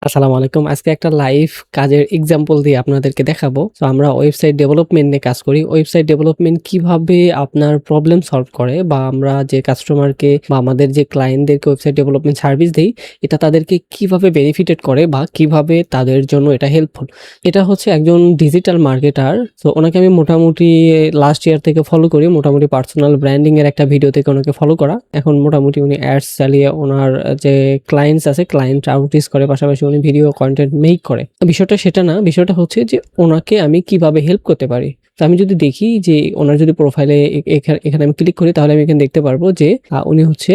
আসসালামু আলাইকুম। আজকে একটা লাইভ কাজের এক্সাম্পল দিয়ে আপনাদেরকে দেখাবো। সো আমরা ওয়েবসাইট ডেভেলপমেন্ট নিয়ে কাজ করি। ওয়েবসাইট ডেভেলপমেন্ট কিভাবে আপনার প্রবলেম সলভ করে বা আমরা যে কাস্টমারকে বা আমাদের যে ক্লায়েন্টদেরকে ওয়েবসাইট ডেভেলপমেন্ট সার্ভিস দেই, এটা তাদেরকে কিভাবে বেনিফিটেড করে বা কিভাবে তাদের জন্য এটা হেল্পফুল। এটা হচ্ছে একজন ডিজিটাল মার্কেটার। সো ওনাকে আমি মোটামুটি লাস্ট ইয়ার থেকে ফলো করি। মোটামুটি পার্সোনাল ব্র্যান্ডিং এর একটা ভিডিও থেকে ওনাকে ফলো করা। এখন মোটামুটি উনি অ্যাডস চালিয়ে ওনার যে ক্লায়েন্টস আছে, ক্লায়েন্ট আউটরিচ করে, পাশাপাশি উনি ভিডিও কনটেন্ট মেক করে। বিষয়টা সেটা না, বিষয়টা হচ্ছে যে ওনাকে আমি কিভাবে হেল্প করতে পারি। তো আমি যদি দেখি যে ওনার যদি প্রোফাইলে এখানে আমি ক্লিক করি, তাহলে আমি এখানে দেখতে পারবো যে উনি হচ্ছে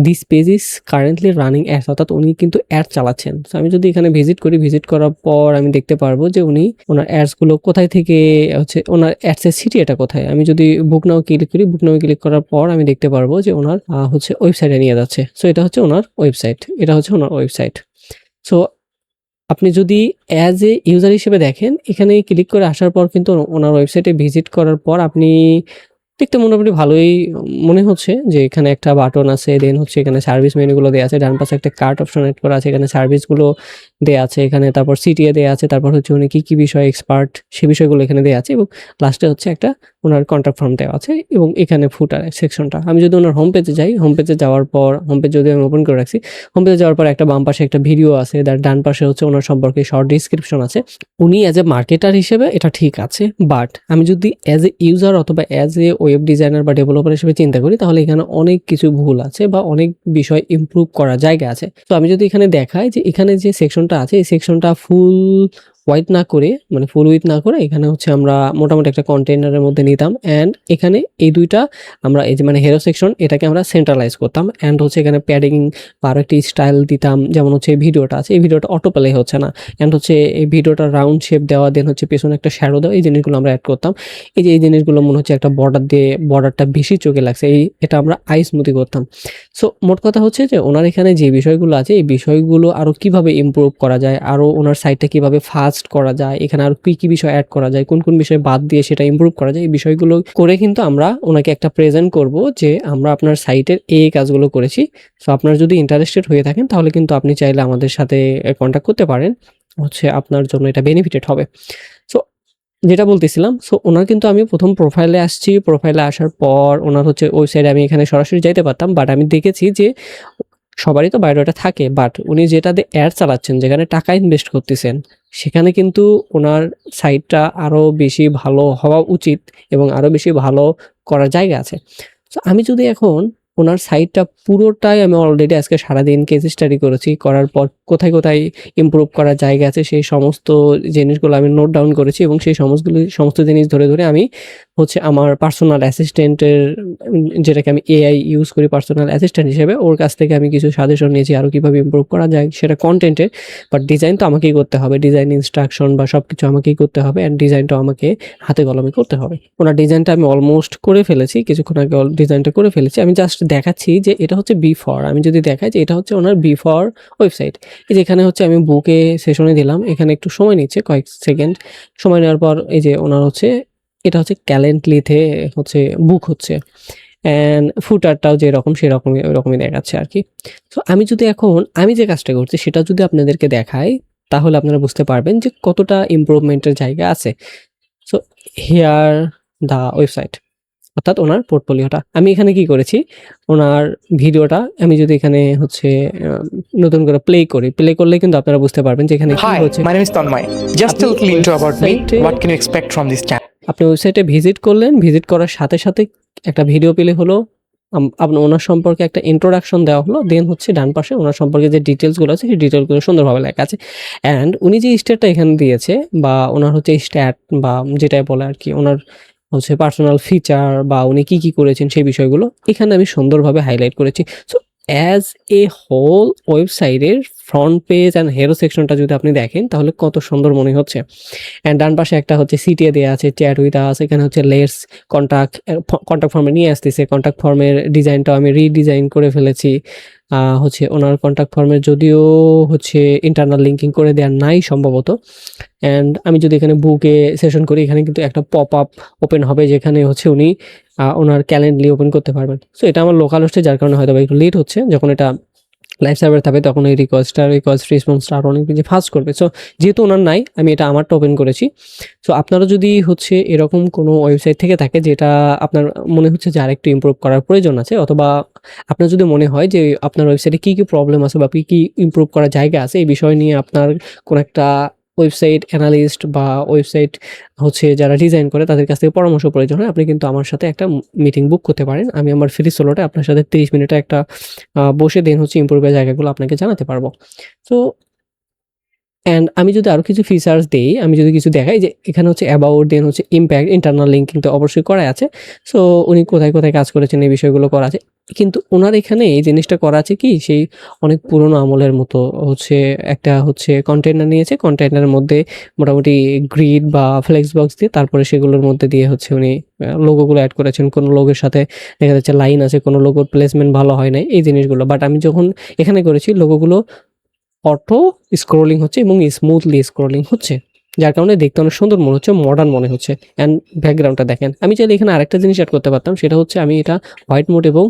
this page is currently running ads, অর্থাৎ উনি কিন্তু অ্যাড চালাচ্ছেন। তো আমি যদি এখানে ভিজিট করি, ভিজিট করার পর আমি দেখতে পারবো যে উনি ওনার অ্যাডস গুলো কোথায় থেকে হচ্ছে, ওনার অ্যাডস এর সিটি এটা কোথায়। আমি যদি বুক নাও ক্লিক করি, বুক নাও ক্লিক করার পর আমি দেখতে পারবো যে ওনার হচ্ছে ওয়েবসাইটে নিয়ে যাচ্ছে। সো এটা হচ্ছে ওনার ওয়েবসাইট, এটা হচ্ছে ওনার ওয়েবসাইট। সো আপনি যদি অ্যাজ এ ইউজার হিসেবে দেখেন, এখানে ক্লিক করে আসার পর কিন্তু ওনার ওয়েবসাইটে ভিজিট করার পর আপনি দেখতে মোটামুটি ভালোই মনে হচ্ছে যে এখানে একটা বাটন আছে, দেন হচ্ছে এখানে সার্ভিস মেনুগুলো দেয়া আছে। ডান পাশে একটা কার্ট অপশন এড করা আছে, এখানে সার্ভিসগুলো দেয়া আছে, এখানে তারপর সিটিএ দেয়া আছে, তারপর হচ্ছে উনি কি বিষয়ে এক্সপার্ট সে বিষয়গুলো এখানে দেয়া আছে, এবং লাস্টে হচ্ছে একটা ওনার কন্ট্যাক্ট ফর্ম দেওয়া আছে, এবং এখানে ফুটার সেকশনটা। আমি যদি ওনার হোম পেজে যাই, হোম পেজে যাওয়ার পর, হোম পেজ যদি আমি ওপেন করে রাখছি, হোম পেজে যাওয়ার পর একটা বাম পাশে একটা ভিডিও আছে, তার ডান পাশে হচ্ছে ওনার সম্পর্কে শর্ট ডিসক্রিপশন আছে। উনি অ্যাজ এ মার্কেটার হিসেবে এটা ঠিক আছে, বাট আমি যদি অ্যাজ এ ইউজার অথবা অ্যাজ এ ওয়েব ডিজাইনার বা ডেভেলপার হিসেবে চিন্তা করি, তাহলে এখানে অনেক কিছু ভুল আছে বা অনেক বিষয় ইমপ্রুভ করার জায়গা আছে। তো আমি যদি এখানে দেখাই যে এখানে যে সেকশনটা আছে, এই সেকশনটা ফুল হোয়াইট না করে, মানে ফুল উইথ না করে, এখানে হচ্ছে আমরা মোটামুটি একটা কন্টেইনারের মধ্যে নিতাম, অ্যান্ড এখানে এই দুইটা আমরা এই যে মানে হেরো সেকশন, এটাকে আমরা সেন্ট্রালাইজ করতাম, অ্যান্ড হচ্ছে এখানে প্যাডিং বা আরো একটি স্টাইল দিতাম। যেমন হচ্ছে এই ভিডিওটা আছে, এই ভিডিওটা অটো প্লে হচ্ছে না, অ্যান্ড হচ্ছে এই ভিডিওটা রাউন্ড শেপ দেওয়া, দেন হচ্ছে পেছনে একটা শ্যাডো দেওয়া, এই জিনিসগুলো আমরা অ্যাড করতাম। এই যে এই জিনিসগুলো মনে হচ্ছে একটা বর্ডার দিয়ে, বর্ডারটা বেশি চোখে লাগছে, এটা আমরা আই স্মুথি করতাম। সো মোট কথা হচ্ছে যে ওনার এখানে যে বিষয়গুলো আছে, এই বিষয়গুলো আরো কিভাবে ইমপ্রুভ করা যায়, আরো ওনার সাইটটা কিভাবে ফাস্ট করা যায়, এখানে আরো কি বিষয় অ্যাড করা যায়, কোন বিষয় বাদ দিয়ে সেটা ইমপ্রুভ করা যায়, এই বিষয়গুলো করে কিন্তু আমরা ওনাকে একটা প্রেজেন্ট করব যে আমরা আপনার সাইটের এই কাজগুলো করেছি। সো আপনারা যদি ইন্টারেস্টেড হয়ে থাকেন, তাহলে কিন্তু আপনি চাইলে আমাদের সাথে কন্ট্যাক্ট করতে পারেন, হচ্ছে আপনার জন্য এটা বেনিফিটেড হবে। সো যেটা বলতেছিলাম, সো ওনার কিন্তু আমি প্রথম প্রোফাইলে আসছি, প্রোফাইলে আসার পর ওনার হচ্ছে ওয়েবসাইটে আমি এখানে সরাসরি যাইতে পারতাম, বাট আমি দেখেছি যে সবারই তো বায়োডাটা থাকে, বাট উনি যেটাতে অ্যাড চালাচ্ছেন, যেখানে টাকা ইনভেস্ট করতেছেন, সেখানে কিন্তু ওনার সাইটটা আরো বেশি ভালো হওয়া উচিত এবং আরো বেশি ভালো করার জায়গা আছে। তো আমি যদি এখন ওনার সাইটটা পুরোটাই, আমি অলরেডি আজকে সারাদিন কেস স্টাডি করেছি, করার পর কোথায় কোথায় ইমপ্রুভ করার জায়গা আছে সেই সমস্ত জিনিসগুলো আমি নোট ডাউন করেছি, এবং সেই সমস্ত জিনিস ধরে ধরে আমি হচ্ছে আমার পার্সোনাল অ্যাসিস্ট্যান্টের, যেটাকে আমি এআই ইউজ করি পার্সোনাল অ্যাসিস্ট্যান্ট হিসেবে, ওর কাছ থেকে আমি কিছু সাজেশন নিয়েছি আরো কিভাবে ইমপ্রুভ করা যায় সেটা কন্টেন্টে। বাট ডিজাইন তো আমাকেই করতে হবে, ডিজাইন ইনস্ট্রাকশন বা সবকিছু আমাকেই করতে হবে, অ্যান্ড ডিজাইনটাও আমাকে হাতে কলমে করতে হবে। ওনার ডিজাইনটা আমি অলমোস্ট করে ফেলেছি, কিছুক্ষণ আগে ডিজাইনটা করে ফেলেছি। আমি জাস্ট দেখাচ্ছি যে এটা হচ্ছে বিফোর। আমি যদি দেখাই যে এটা হচ্ছে ওনার বিফোর ওয়েবসাইট। এই যে এখানে হচ্ছে আমি বুকে সেশনে দিলাম, এখানে একটু সময় নিচ্ছে, কয়েক সেকেন্ড সময় নেওয়ার পর এই যে ওনার হচ্ছে, এটা হচ্ছে ক্যালেন্টলিতে হচ্ছে বুক হচ্ছে, অ্যান্ড ফুটারটাও যেরকম সেরকমই ওইরকমই দেখাচ্ছে আর কি। তো আমি যদি এখন আমি যে কাজটা করছি সেটা যদি আপনাদেরকে দেখাই, তাহলে আপনারা বুঝতে পারবেন যে কতটা ইমপ্রুভমেন্টের জায়গা আছে। সো হিয়ার দ্য ওয়েবসাইট, অর্থাৎ ওনার পোর্টফোলিওটা। আমি এখানে কি করেছি, ওনার ভিডিওটা আমি যদি এখানে হচ্ছে নতুন করে প্লে করি, প্লে করলে কিন্তু আপনারা বুঝতে পারবেন যে এখানে কি Hi, হচ্ছে। my name is Tanmay. Just আপনি tell a little about me. ওয়েবসাইটে What can you expect from this channel? আপনি ওয়েবসাইটে ভিজিট করলেন, ভিজিট করার সাথে সাথে একটা ভিডিও প্লে হলো, আপনার ওনার সম্পর্কে একটা ইন্ট্রোডাকশন দেওয়া হলো, দেন হচ্ছে ডান পাশে ওনার সম্পর্কে যে ডিটেলসগুলো আছে সেই ডিটেলসগুলো সুন্দরভাবে লেখা আছে, অ্যান্ড উনি যে স্ট্যাটটা এখানে দিয়েছে বা ওনার হচ্ছে স্ট্যাট বা যেটাই বলে আর কি, ওনার হচ্ছে পার্সোনাল ফিচার বা উনি কি করেছেন সেই বিষয়গুলো এখানে আমি সুন্দরভাবে হাইলাইট করেছি। সো অ্যাজ এ হোল ওয়েবসাইটের ফ্রন্ট পেজ অ্যান্ড হেরো সেকশনটা যদি আপনি দেখেন, তাহলে কত সুন্দর মনে হচ্ছে। অ্যান্ড ডান পাশে একটা হচ্ছে সিটিএ দেওয়া আছে, চ্যাট উইথ আস, এখানে হচ্ছে লেটস কন্ট্যাক্ট ফর্মে নিয়ে আসতেছে। কন্ট্যাক্ট ফর্মের ডিজাইনটাও আমি রিডিজাইন করে ফেলেছি। হচ্ছে ওনার কন্ট্যাক্ট ফর্মের যদিও হচ্ছে ইন্টারনাল লিঙ্কিং করে দেওয়া নাই সম্ভবত। অ্যান্ড আমি যদি এখানে বুকে সেশন করি, এখানে কিন্তু একটা পপ আপ ওপেন হবে, যেখানে হচ্ছে উনি ওনার ক্যালেন্ডলি ওপেন করতে পারবেন। সো এটা আমার লোকাল হোস্টে, যার কারণে হয়তো একটু লেট হচ্ছে। যখন এটা লাইভ সার্ভার থাকবে তখন এই রিকোয়েস্ট রেসপন্সটা আরও অনেক বেশি ফাস্ট করবে। সো যেহেতু ওনার নাই, আমি এটা আমারটা ওপেন করেছি। সো আপনারা যদি হচ্ছে এরকম কোনো ওয়েবসাইট থেকে থাকে যেটা আপনার মনে হচ্ছে যে আরেকটু ইমপ্রুভ করার প্রয়োজন আছে, অথবা আপনার যদি মনে হয় যে আপনার ওয়েবসাইটে কী কী প্রবলেম আছে বা কী কী ইমপ্রুভ করার জায়গা আছে, এই বিষয় নিয়ে আপনার কোনো একটা ওয়েবসাইট অ্যানালিস্ট বা ওয়েবসাইট হচ্ছে যারা ডিজাইন করে তাদের কাছ থেকে পরামর্শ প্রয়োজন হয়, আপনি কিন্তু আমার সাথে একটা মিটিং বুক করতে পারেন। আমি আমার ফ্রি সোলোটা আপনার সাথে 30 মিনিটে একটা বসে দেন হচ্ছে ইমপ্রুভের জায়গাগুলো আপনাকে জানাতে পারবো। সো অ্যান্ড আমি যদি আরও কিছু ফিচার্স দেই, আমি যদি কিছু দেখাই যে এখানে হচ্ছে অ্যাবাউট, দেন হচ্ছে ইমপ্যাক্ট, ইন্টারনাল লিঙ্কিং তো অবশ্যই করা আছে। সো উনি কোথায় কোথায় কাজ করেছেন এই বিষয়গুলো করা আছে। কিন্তু ওনার এখানে এই জিনিসটা করা আছে কি, সেই অনেক পুরোনো আমলের মতো হচ্ছে একটা হচ্ছে কন্টেইনার নিয়েছে, কন্টেইনারের মধ্যে মোটামুটি গ্রিড বা ফ্লেক্স বক্স দিয়ে তারপরে সেগুলোর মধ্যে দিয়ে হচ্ছে উনি লোগোগুলো অ্যাড করেছেন। কোনো লোগোর সাথে দেখা যাচ্ছে লাইন আছে, কোনো লোগোর প্লেসমেন্ট ভালো হয় নাই, এই জিনিসগুলো। বাট আমি যখন এখানে করেছি লোগোগুলো অটো স্ক্রলিং হচ্ছে এবং স্মুথলি স্ক্রলিং হচ্ছে, যার কারণে দেখতে অনেক সুন্দর মনে হচ্ছে, মডার্ন মনে হচ্ছে। অ্যান্ড ব্যাকগ্রাউন্ডটা দেখেন, আমি চাইলে এখানে আরেকটা জিনিস অ্যাড করতে পারতাম, সেটা হচ্ছে আমি এটা হোয়াইট মোড এবং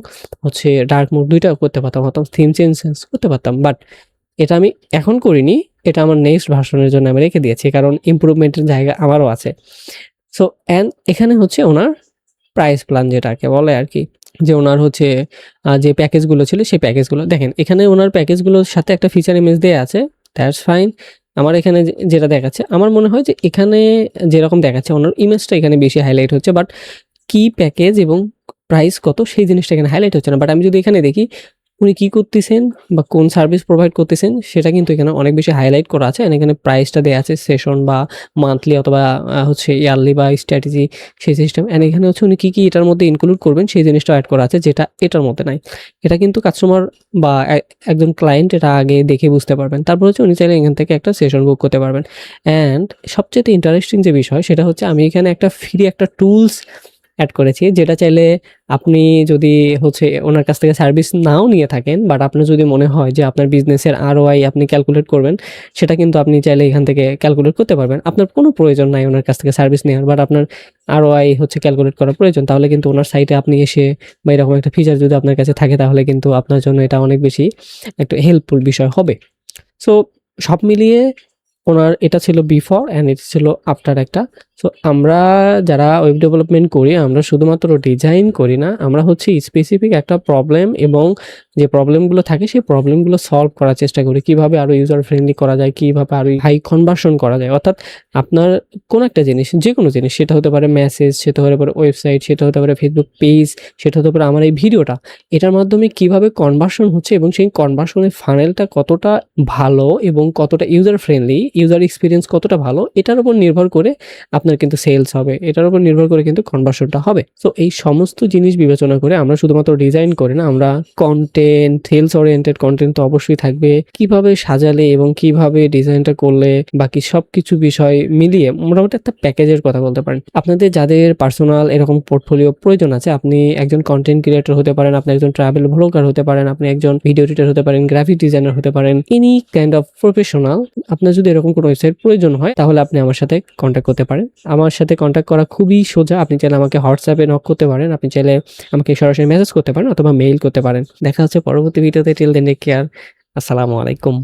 হচ্ছে ডার্ক মোড দুইটা করতে পারতাম, অথবা থিম চেঞ্জ করতে পারতাম। বাট এটা আমি এখন করিনি, এটা আমার নেক্সট ভার্সনের জন্য আমি রেখে দিয়েছি, কারণ ইমপ্রুভমেন্টের জায়গা আমারও আছে। সো অ্যান্ড এখানে হচ্ছে ওনার প্রাইস প্ল্যান যেটাকে বলে আর কি, যে ওনার হচ্ছে যে প্যাকেজগুলো ছিল সেই প্যাকেজগুলো দেখেন। এখানে ওনার প্যাকেজগুলোর সাথে একটা ফিচার ইমেজ দেয়া আছে, দ্যাটস ফাইন। আমার এখানে যেটা দেখাচ্ছে, আমার মনে হয় যে এখানে যেরকম দেখাচ্ছে ওনার ইমেজটা এখানে বেশি হাইলাইট হচ্ছে, বাট কি প্যাকেজ এবং প্রাইস কত সেই জিনিসটা এখানে হাইলাইট হচ্ছে না। বাট আমি যদি এখানে দেখি উনি কী করতেছেন বা কোন সার্ভিস প্রোভাইড করতেছেন সেটা কিন্তু এখানে অনেক বেশি হাইলাইট করা আছে। আর এখানে প্রাইসটা দেওয়া আছে সেশন বা মান্থলি অথবা হচ্ছে ইয়ারলি বা স্ট্র্যাটেজি সেই সিস্টেম। অ্যান্ড এখানে হচ্ছে উনি কী কী এটার মধ্যে ইনক্লুড করবেন সেই জিনিসটা অ্যাড করা আছে, যেটা এটার মধ্যে নাই। এটা কিন্তু কাস্টমার বা একজন ক্লায়েন্ট এটা আগে দেখে বুঝতে পারবেন। তারপর হচ্ছে উনি চাইলে এখান থেকে একটা সেশন বুক করতে পারবেন। অ্যান্ড সবচেয়ে ইন্টারেস্টিং যে বিষয় সেটা হচ্ছে আমি এখানে একটা ফ্রি একটা টুলস অ্যাড করেছি, যেটা চাইলে আপনি যদি হচ্ছে ওনার কাছ থেকে সার্ভিস নাও নিয়ে থাকেন, বাট আপনার যদি মনে হয় যে আপনার বিজনেসের ROI আপনি ক্যালকুলেট করবেন, সেটা কিন্তু আপনি চাইলে এখান থেকে ক্যালকুলেট করতে পারবেন। আপনার কোনো প্রয়োজন নাই ওনার কাছ থেকে সার্ভিস নেওয়ার, বাট আপনার ROI হচ্ছে ক্যালকুলেট করার প্রয়োজন, তাহলে কিন্তু ওনার সাইটে আপনি এসে বা এরকম একটা ফিচার যদি আপনার কাছে থাকে তাহলে কিন্তু আপনার জন্য এটা অনেক বেশি একটা হেল্পফুল বিষয় হবে। সো সব মিলিয়ে ওনার এটা ছিল বিফোর অ্যান্ড এটা ছিল আফটার একটা। সো আমরা যারা ওয়েব ডেভেলপমেন্ট করি, আমরা শুধুমাত্র ডিজাইন করি না, আমরা হচ্ছে স্পেসিফিক একটা প্রবলেম এবং যে প্রবলেমগুলো থাকে সেই প্রবলেমগুলো সলভ করার চেষ্টা করি। কীভাবে আরও ইউজার ফ্রেন্ডলি করা যায়, কীভাবে আরও হাই কনভার্সন করা যায়। অর্থাৎ আপনার কোনো একটা জিনিস, যে কোনো জিনিস, সেটা হতে পারে মেসেজ, সেটা হতে পারে ওয়েবসাইট, সেটা হতে পারে ফেসবুক পেজ, সেটা হতে পারে আমার এই ভিডিওটা, এটার মাধ্যমে কীভাবে কনভার্সন হচ্ছে এবং সেই কনভার্সনের ফানেলটা কতটা ভালো এবং কতটা ইউজার ফ্রেন্ডলি, ইউজার এক্সপিরিয়েন্স কতটা ভালো, এটার উপর নির্ভর করে আপনার কিন্তু সেলস হবে, এটার উপর নির্ভর করে কিন্তু কনভার্সনটা হবে। সো এই সমস্ত জিনিস বিবেচনা করে আমরা শুধুমাত্র ডিজাইন করি না, আমরা কন্টেন্ট, সেলস ওরিয়েন্টেড কন্টেন্ট তো অবশ্যই থাকবে, কিভাবে সাজালে এবং কিভাবে ডিজাইনটা করলে বাকি সবকিছু বিষয় মিলিয়ে মোটামুটি একটা প্যাকেজের কথা বলতে পারেন। আপনাদের যাদের পার্সোনাল এরকম পোর্টফোলিও প্রয়োজন আছে, আপনি একজন কন্টেন্ট ক্রিয়েটর হতে পারেন, আপনি একজন ট্রাভেল ব্লগার হতে পারেন, আপনি একজন ভিডিও এডিটর হতে পারেন, গ্রাফিক ডিজাইনার হতে পারেন, এনি কাইন্ড অফ প্রফেশনাল, আপনার যদি এরকম কোনো ওয়েবসাইট প্রয়োজন হয় তাহলে আপনি আমার সাথে কন্ট্যাক্ট করতে পারেন। আমার সাথে কন্ট্যাক্ট করা খুবই সোজা। আপনি চাইলে আমাকে হোয়াটসঅ্যাপে নক করতে পারেন, আপনি চাইলে আমাকে সরাসরি মেসেজ করতে পারেন অথবা মেইল করতে পারেন। দেখা হচ্ছে পরবর্তী ভিডিওতে। Till then take care. আসসালামু আলাইকুম।